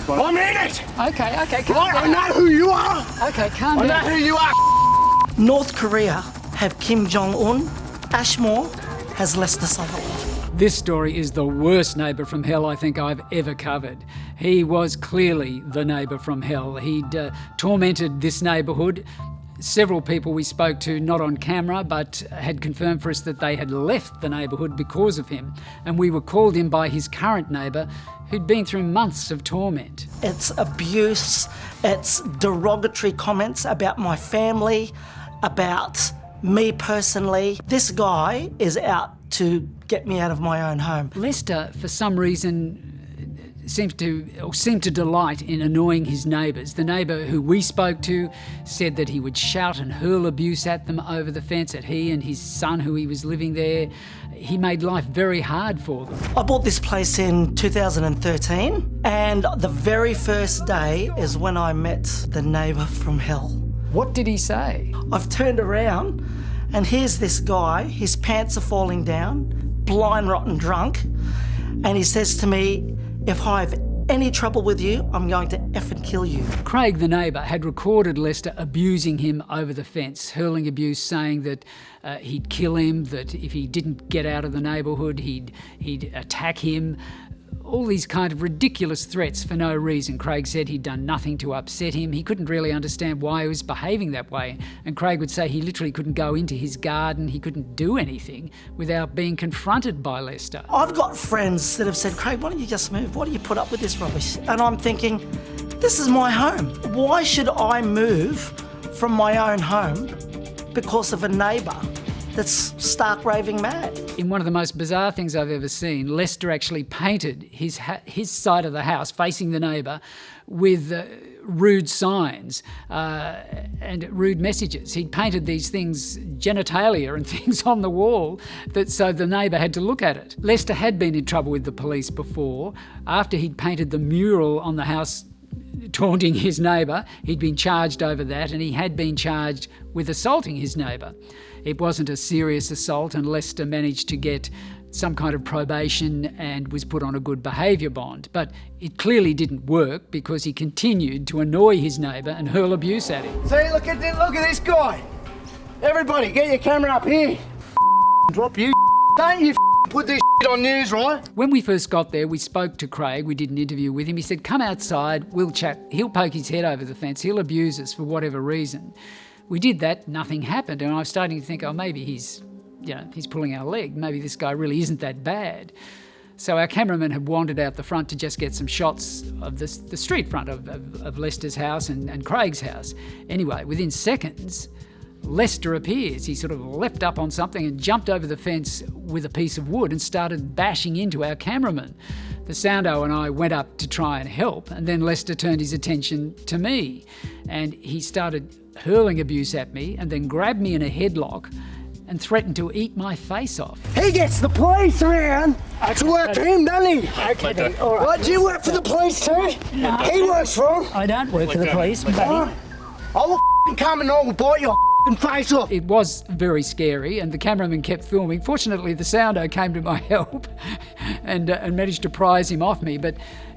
I'm in it! Okay, calm Right, down. I know who you are! Okay, calm I know down. who you are! North Korea have Kim Jong-un. Ashmore has Lester Sutherland. This story is the worst neighbour from hell I think I've ever covered. He was clearly the neighbour from hell. He'd tormented this neighbourhood. Several people we spoke to, not on camera, but had confirmed for us that they had left the neighbourhood because of him. And we were called in by his current neighbour, who'd been through months of torment. It's abuse, it's derogatory comments about my family, about me personally. This guy is out to get me out of my own home. Lester, for some reason, seemed to delight in annoying his neighbours. The neighbour who we spoke to said that he would shout and hurl abuse at them over the fence, at he and his son who he was living there. He made life very hard for them. I bought this place in 2013, and the very first day is when I met the neighbour from hell. What did he say? I've turned around and here's this guy, his pants are falling down, blind rotten drunk, and he says to me, if I have any trouble with you, I'm going to effing kill you. Craig, the neighbour, had recorded Lester abusing him over the fence, hurling abuse, saying that he'd kill him, that if he didn't get out of the neighbourhood, he'd attack him. All these kind of ridiculous threats for no reason. Craig said he'd done nothing to upset him. He couldn't really understand why he was behaving that way. And Craig would say he literally couldn't go into his garden, he couldn't do anything without being confronted by Lester. I've got friends that have said, Craig, why don't you just move? Why do you put up with this rubbish? And I'm thinking, this is my home. Why should I move from my own home because of a neighbour that's stark raving mad? In one of the most bizarre things I've ever seen, Lester actually painted his side of the house facing the neighbour with rude signs and rude messages. He'd painted these things, genitalia and things on the wall, so the neighbour had to look at it. Lester had been in trouble with the police before. After he'd painted the mural on the house taunting his neighbour, he'd been charged over that, and he had been charged with assaulting his neighbour. It wasn't a serious assault, and Lester managed to get some kind of probation and was put on a good behaviour bond. But it clearly didn't work because he continued to annoy his neighbour and hurl abuse at him. See, look at this guy. Everybody, get your camera up here. Drop you. Don't you put this on news, right? When we first got there, we spoke to Craig. We did an interview with him. He said, come outside, we'll chat. He'll poke his head over the fence. He'll abuse us for whatever reason. We did that, nothing happened, and I was starting to think, oh, maybe he's pulling our leg. Maybe this guy really isn't that bad. So our cameraman had wandered out the front to just get some shots of the street front of Lester's house and Craig's house. Anyway, within seconds, Lester appears. He sort of leapt up on something and jumped over the fence with a piece of wood and started bashing into our cameraman. The soundo and I went up to try and help, and then Lester turned his attention to me, and he started hurling abuse at me and then grabbed me in a headlock and threatened to eat my face off. He gets the police around to work for him, doesn't he? Okay, all right. What, do you work for the police too? No. He works for them. I don't work for the police, buddy. I will come and I will bite your face off. It was very scary, and the cameraman kept filming. Fortunately, the soundo came to my help and managed to prise him off me.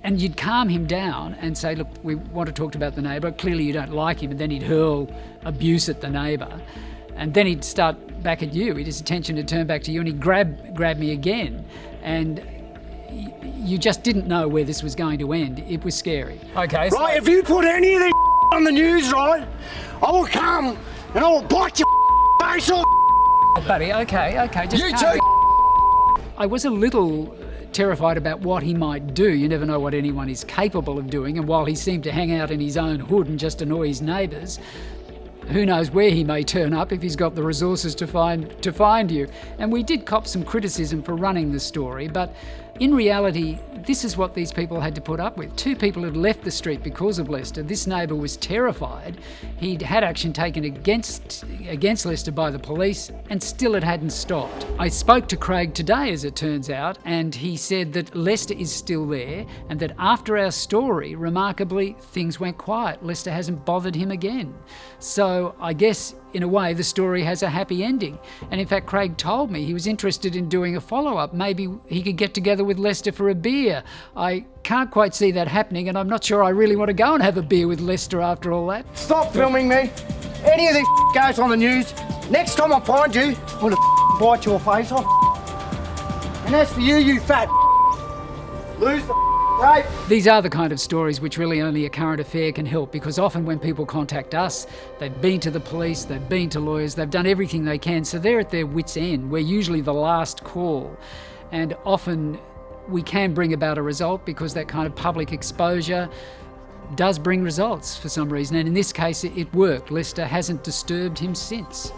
And you'd calm him down and say, look, we want to talk about the neighbour. Clearly you don't like him. And then he'd hurl abuse at the neighbour. And then he'd start back at you. His attention would turn back to you, and he'd grab me again. And you just didn't know where this was going to end. It was scary. Okay. Right, if you put any of this on the news, right, I will come and I will bite your face off. Buddy, okay. Just You calm too. down. I was a little terrified about what he might do. You never know what anyone is capable of doing, and while he seemed to hang out in his own hood and just annoy his neighbours, who knows where he may turn up if he's got the resources to find you. And we did cop some criticism for running the story, but in reality, this is what these people had to put up with. 2 people had left the street because of Lester. This neighbour was terrified. He'd had action taken against Lester by the police, and still it hadn't stopped. I spoke to Craig today, as it turns out, and he said that Lester is still there, and that after our story, remarkably, things went quiet. Lester hasn't bothered him again. So I guess, in a way, the story has a happy ending. And in fact, Craig told me he was interested in doing a follow-up. Maybe he could get together with Lester for a beer. I can't quite see that happening, and I'm not sure I really want to go and have a beer with Lester after all that. Stop filming me. Any of this goes on the news. Next time I find you, I'm gonna bite your face off. And as for you fat lose the tape. These are the kind of stories which really only a current affair can help, because often when people contact us, they've been to the police, they've been to lawyers, they've done everything they can, so they're at their wits' end. We're usually the last call, and often we can bring about a result because that kind of public exposure does bring results for some reason, and in this case it worked. Lester hasn't disturbed him since.